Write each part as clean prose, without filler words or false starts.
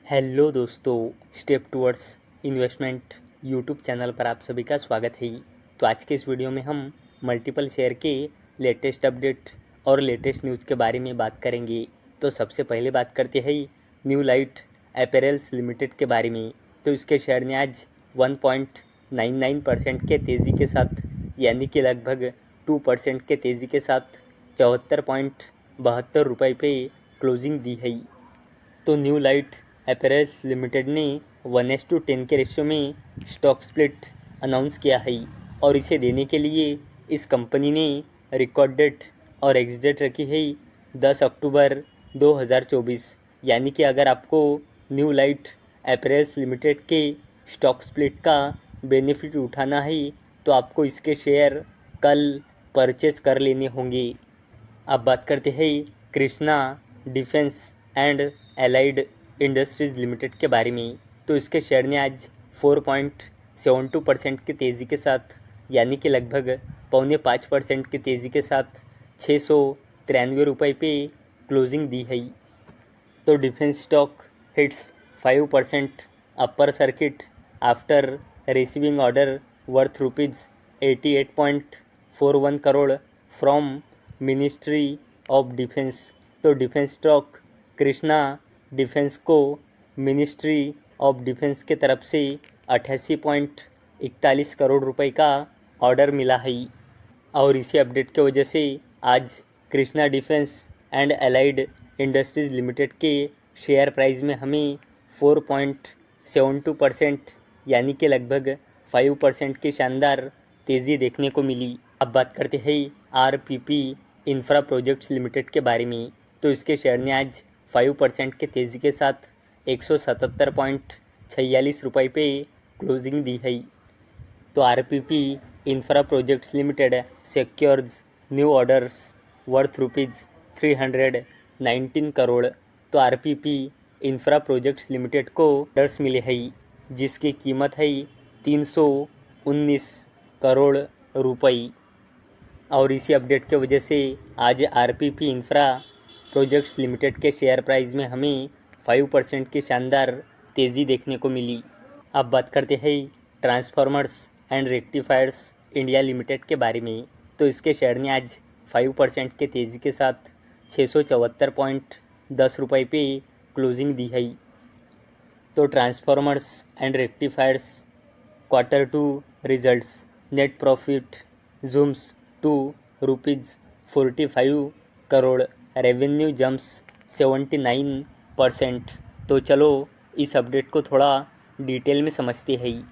Hello दोस्तों, step towards investment YouTube channel पर आप सभी का स्वागत है। तो आज के इस वीडियो में हम मल्टीपल शेयर के लेटेस्ट अपडेट और लेटेस्ट न्यूज़ के बारे में बात करेंगे। तो सबसे पहले बात करते हैं न्यू लाइट अपैरेल्स लिमिटेड के बारे में। तो इसके शेयर ने आज 1.99% के तेज़ी के साथ यानी कि लगभग 2% के तेज़ी के साथ 74.72 रुपये पे क्लोजिंग दी है। तो न्यू लाइट अपैरेल्स लिमिटेड ने 1:10 के रेशियो में स्टॉक स्प्लिट अनाउंस किया है और इसे देने के लिए इस कंपनी ने रिकॉर्ड डेट और एग्जिट डेट रखी है 10 अक्टूबर 2024। यानी कि अगर आपको न्यू लाइट अपैरेल्स लिमिटेड के स्टॉक स्प्लिट का बेनिफिट उठाना है तो आपको इसके शेयर कल परचेज कर लेने होंगे। अब बात करते हैं Krishna defence and allied industries limited के बारे में। तो इसके शेयर ने आज 4.72% की तेज़ी के साथ यानी कि लगभग 4.25% की तेज़ी के साथ 693 रुपये पे क्लोजिंग दी है। तो defence stock hits 5% upper circuit after receiving order worth ₹88.41 crore from ministry of defence. तो डिफेंस स्टॉक कृष्णा डिफेंस को मिनिस्ट्री ऑफ डिफेंस के तरफ से 88.41 करोड़ रुपए का ऑर्डर मिला है और इसी अपडेट की वजह से आज Krishna defence and allied industries limited के शेयर प्राइस में हमें 4.72% यानी कि लगभग 5% की शानदार तेज़ी देखने को मिली। अब बात करते हैं आरपीपी इंफ्रा प्रोजेक्ट्स लिमिटेड के बारे में। तो इसके शेयर ने आज 5% के तेज़ी के साथ 177.46 रुपये पे क्लोजिंग दी है। तो RPP infra projects limited secures new orders worth ₹319 crore. तो आरपीपी इंफ्रा प्रोजेक्ट्स लिमिटेड को ऑर्डर्स मिले हैं जिसकी कीमत है 319 करोड़ रुपये और इसी अपडेट की वजह से आज आरपीपी इंफ्रा प्रोजेक्ट्स लिमिटेड के शेयर प्राइस में हमें 5% की शानदार तेज़ी देखने को मिली। अब बात करते हैं transformers and rectifiers India limited के बारे में। तो इसके शेयर ने आज 5% के तेज़ी के साथ 674.10 रुपये पे क्लोजिंग दी है। तो transformers and rectifiers Q2 results net profit zooms to ₹45 crore revenue jumps 79%। तो चलो इस अपडेट को थोड़ा डिटेल में समझते हैं।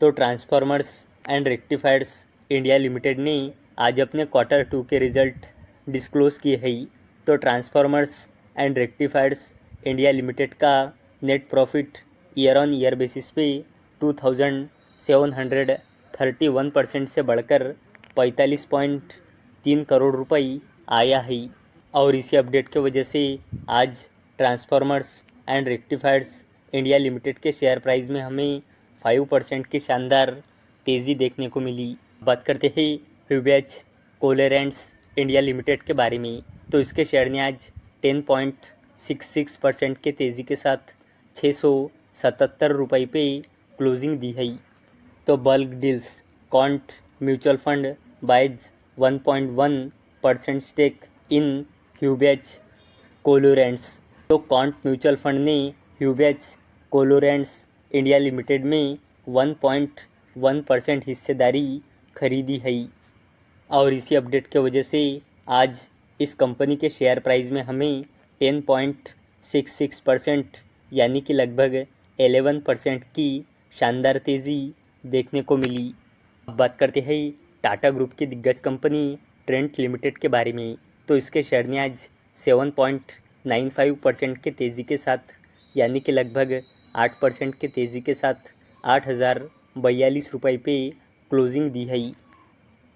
तो transformers and rectifiers India limited ने आज अपने Q2 के रिज़ल्ट डिस्क्लोज़ किए हैं। तो transformers and rectifiers India limited का net profit year on year basis पे 2731% से बढ़कर 45.3 करोड़ रुपये आया है और इसी अपडेट की वजह से आज transformers and rectifiers India limited के शेयर प्राइस में हमें 5% की शानदार तेज़ी देखने को मिली। बात करते हैं ह्यूबेच कोलेरेंट्स इंडिया लिमिटेड के बारे में। तो इसके शेयर ने आज 10.66% के तेज़ी के साथ 677 रुपये पे क्लोजिंग दी है। तो bulk deals Quant mutual fund buys 1.1% stake in Heubach colorants. तो कॉन्ट म्यूचुअल फंड ने ह्यूबेच कोलोरेंट्स इंडिया लिमिटेड में 1.1% हिस्सेदारी खरीदी है और इसी अपडेट की वजह से आज इस कंपनी के शेयर प्राइस में हमें 10.66% यानी कि लगभग 11% की शानदार तेज़ी देखने को मिली। अब बात करते हैं टाटा ग्रुप की दिग्गज कंपनी ट्रेंट लिमिटेड के बारे में। तो इसके शेयर ने आज 7.95% के तेज़ी के साथ यानी कि लगभग 8% के तेज़ी के साथ 8,042 रुपये पे क्लोजिंग दी है।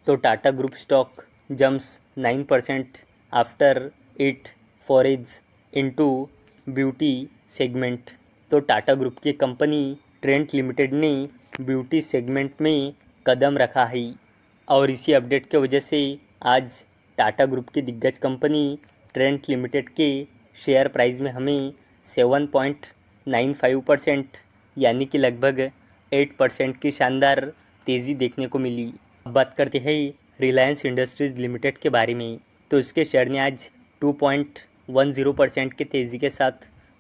तो Tata group stock jumps 9% after it forays into beauty segment. तो टाटा ग्रुप की कंपनी ट्रेंट लिमिटेड ने ब्यूटी सेगमेंट में कदम रखा है और इसी अपडेट की वजह से आज टाटा ग्रुप की दिग्गज कंपनी ट्रेंट लिमिटेड के शेयर प्राइस में हमें 0.95% यानी कि लगभग 8% की शानदार तेज़ी देखने को मिली। अब बात करते हैं रिलायंस इंडस्ट्रीज़ लिमिटेड के बारे में। तो इसके शेयर ने आज 2.10% की तेज़ी के साथ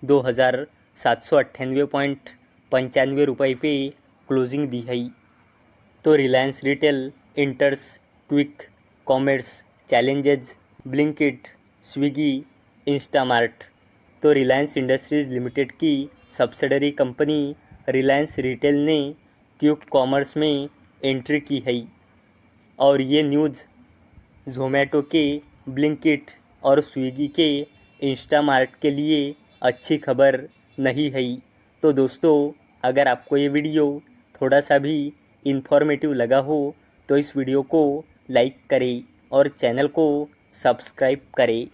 2,798.95 रुपये पे क्लोजिंग दी है। तो Reliance retail, इंटर्स, quick commerce, challenges, Blinkit, Swiggy, Instamart. तो रिलायंस इंडस्ट्रीज़ लिमिटेड की सब्सिडरी कंपनी रिलायंस रिटेल ने क्विक कॉमर्स में एंट्री की है और ये न्यूज़ ज़ोमैटो के, ब्लिंकिट और स्विगी के इंस्टामार्ट के लिए अच्छी खबर नहीं है। तो दोस्तों, अगर आपको ये वीडियो थोड़ा सा भी इन्फॉर्मेटिव लगा हो तो इस वीडियो को लाइक करें और चैनल को सब्सक्राइब करें।